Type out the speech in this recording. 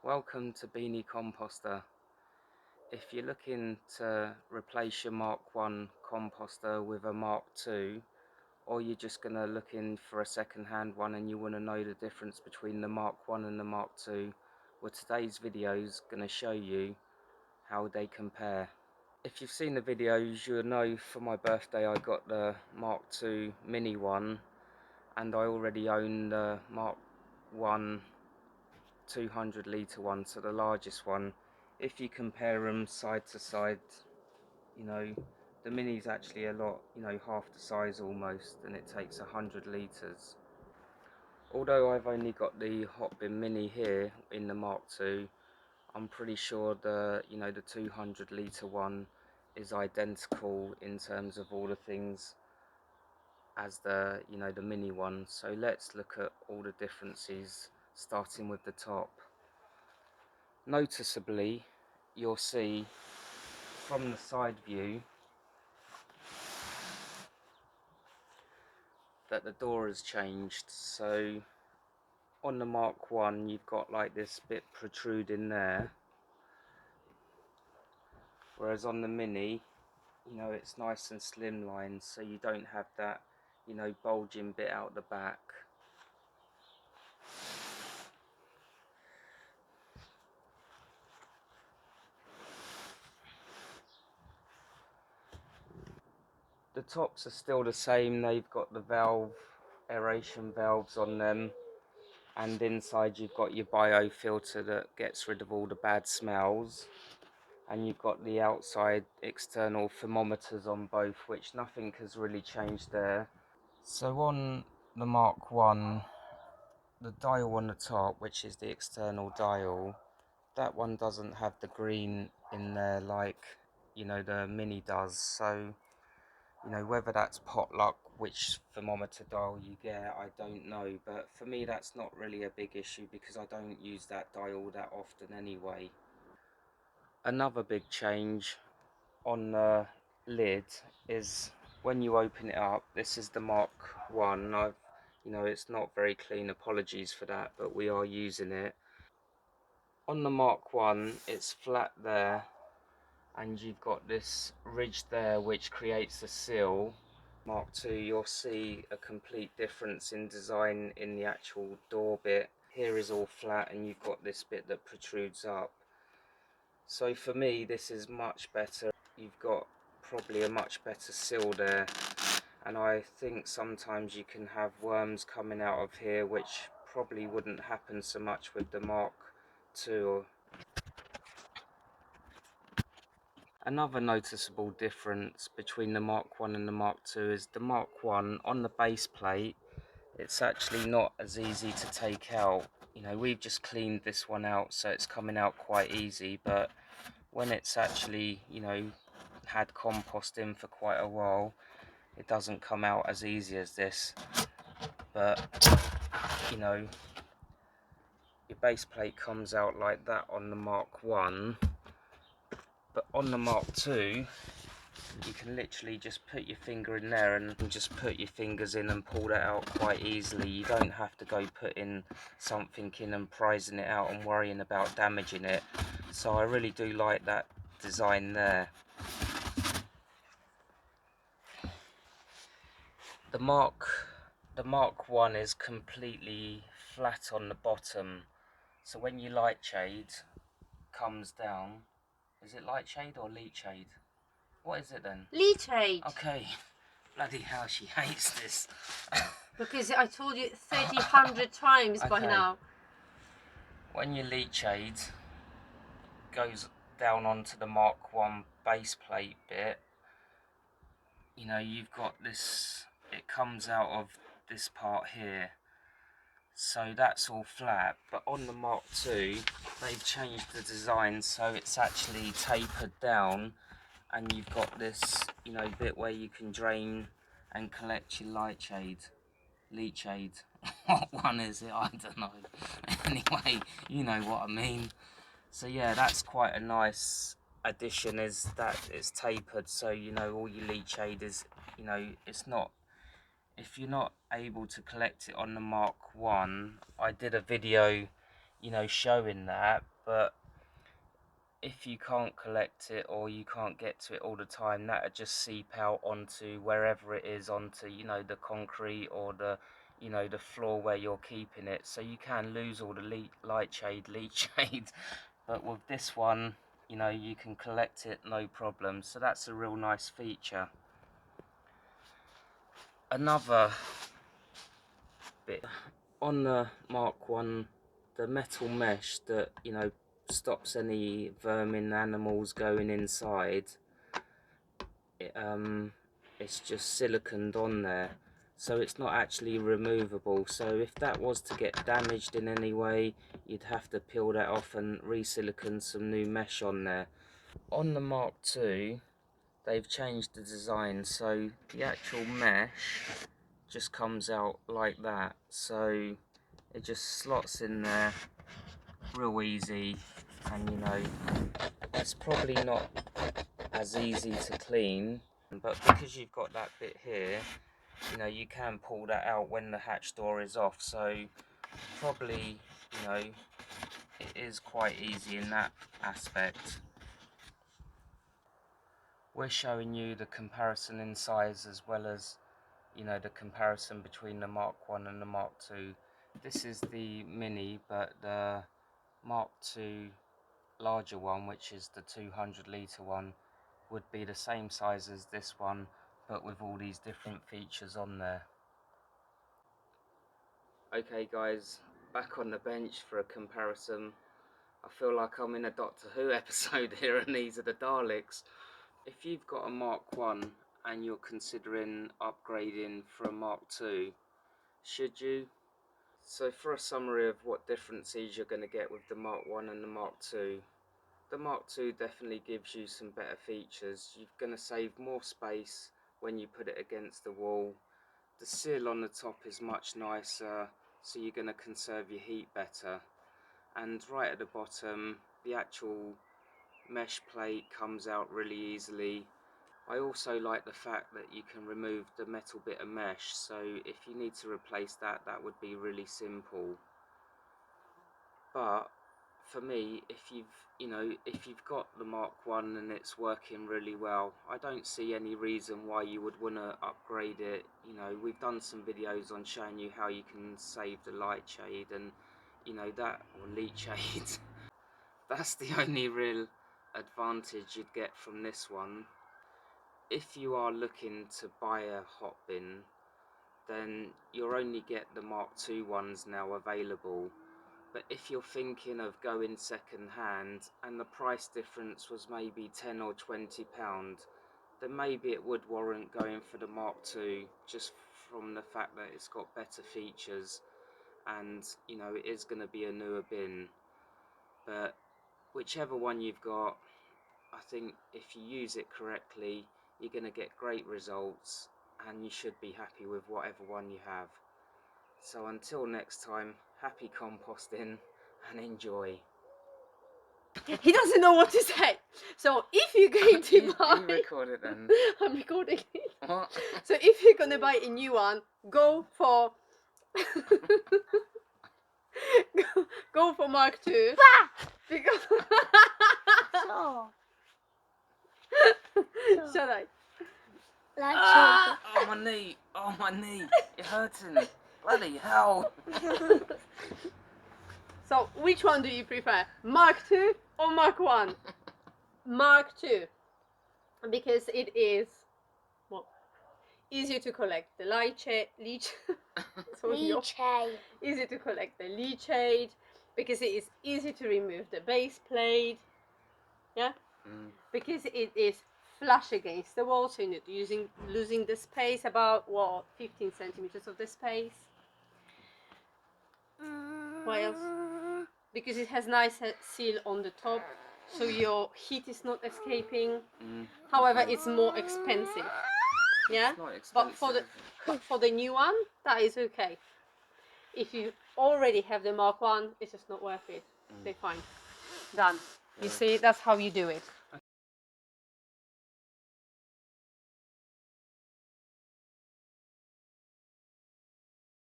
Welcome to Beanie Composter. If you're looking to replace your Mk1 composter with a Mk2, or you're just going to look in for a second-hand one and you want to know the difference between the Mk1 and the Mk2, well, today's video is going to show you how they compare. If you've seen the videos, you'll know for my birthday I got the Mk2 Mini one, and I already own the Mk1 200 litre one, so the largest one. If you compare them side to side, the Mini's actually a lot, half the size almost, and it takes 100 litres. Although I've only got the Hotbin Mini here in the Mark II, I'm pretty sure the 200 litre one is identical in terms of all the things as the the Mini one. So let's look at all the differences, starting with the top. Noticeably, you'll see from the side view that the door has changed. So on the Mark 1 you've got like this bit protruding there, whereas on the Mini, it's nice and slimline, so you don't have that bulging bit out the back. The tops are still the same, they've got the aeration valves on them, and inside you've got your biofilter that gets rid of all the bad smells, and you've got the outside external thermometers on both, which nothing has really changed there. So on the Mark 1, the dial on the top, which is the external dial, that one doesn't have the green in there like the Mini does. So whether that's potluck, which thermometer dial you get, I don't know, but for me that's not really a big issue because I don't use that dial that often anyway. Another big change on the lid is when you open it up. This is the Mark 1. It's not very clean, apologies for that, but we are using it. On the Mark 1 it's flat there, and you've got this ridge there which creates a seal. Mark II, you'll see a complete difference in design in the actual door bit. Here is all flat and you've got this bit that protrudes up. So for me this is much better. You've got probably a much better seal there, and I think sometimes you can have worms coming out of here, which probably wouldn't happen so much with the Mark II. Another noticeable difference between the Mark 1 and the Mark II is the Mark 1 on the base plate, it's actually not as easy to take out. We've just cleaned this one out, so it's coming out quite easy, but when it's actually, had compost in for quite a while, it doesn't come out as easy as this. But, your base plate comes out like that on the Mark 1, but on the Mark II, you can literally just put your finger in there and just put your fingers in and pull that out quite easily. You don't have to go putting something in and prizing it out and worrying about damaging it. So I really do like that design there. The Mark 1 is completely flat on the bottom, so when your light shade comes down, is it light shade or leach shade? What is it then? Leach shade. Okay. Bloody hell, she hates this. Because I told you 100 times by now. When your leach shade goes down onto the Mark 1 base plate bit, you've got this, it comes out of this part here. So that's all flat, but on the Mark II, they've changed the design so it's actually tapered down, and you've got this, bit where you can drain and collect your leach shade. What one is it? I don't know. Anyway, you know what I mean. So yeah, that's quite a nice addition, is that it's tapered, so all your leach shade is, it's not, if you're not able to collect it on the Mark 1, I did a video, showing that, but if you can't collect it or you can't get to it all the time, that'll just seep out onto wherever it is, onto, you know, the concrete or the, you know, the floor where you're keeping it. So you can lose all the leach shade. But with this one, you know, you can collect it no problem. So that's a real nice feature. Another bit on the Mk1, the metal mesh that, you know, stops any vermin animals going inside, it's just siliconed on there, so it's not actually removable. So if that was to get damaged in any way, you'd have to peel that off and re-silicone some new mesh on there. On the Mk2, they've changed the design, so the actual mesh just comes out like that, so it just slots in there real easy. And you know, it's probably not as easy to clean, but because you've got that bit here, you know, you can pull that out when the hatch door is off, so probably, you know, it is quite easy in that aspect. We're showing you the comparison in size, as well as, you know, the comparison between the Mk1 and the Mk2. This is the Mini, but the Mk2 larger one, which is the 200-litre one, would be the same size as this one, but with all these different features on there. Okay guys, back on the bench for a comparison. I feel like I'm in a Doctor Who episode here, and these are the Daleks. If you've got a Mk1 and you're considering upgrading for a Mk2, should you? So for a summary of what differences you're going to get with the Mk1 and the Mk2. The Mk2 definitely gives you some better features. You're going to save more space when you put it against the wall. The sill on the top is much nicer, so you're going to conserve your heat better. And right at the bottom, the actual mesh plate comes out really easily. I also like the fact that you can remove the metal bit of mesh, so if you need to replace that, that would be really simple. But for me, if you've got the Mk1 and it's working really well, I don't see any reason why you would want to upgrade it. You know, we've done some videos on showing you how you can save the light shade, and you know, that, or leach shade. That's the only real advantage you'd get from this one. If you are looking to buy a Hotbin, then you'll only get the Mk2 ones now available. But if you're thinking of going second hand and the price difference was maybe £10 or £20, then maybe it would warrant going for the Mk2, just from the fact that it's got better features, and you know, it is going to be a newer bin. But whichever one you've got, I think if you use it correctly, you're going to get great results, and you should be happy with whatever one you have. So until next time, happy composting and enjoy. He doesn't know what to say. So if you're going to buy, you record it then. I'm recording it. What? So if you're gonna buy a new one, go for go for Mk2. Because So, shut up. like Oh my knee! Oh my knee! It's hurting! Bloody hell! So which one do you prefer, Mk2 or Mk1? Mk2, because it is, well, easier to collect the leach. Easy to collect the leachate, because it is easy to remove the base plate. Yeah. Because it is flush against the wall, so you're not losing the space, about 15 centimeters of the space. What else? Because it has nice seal on the top, so your heat is not escaping. However, it's more expensive. Yeah. It's not expensive. But for the new one, that is okay. If you already have the Mk1, it's just not worth it. They're fine. Done. You see, that's how you do it.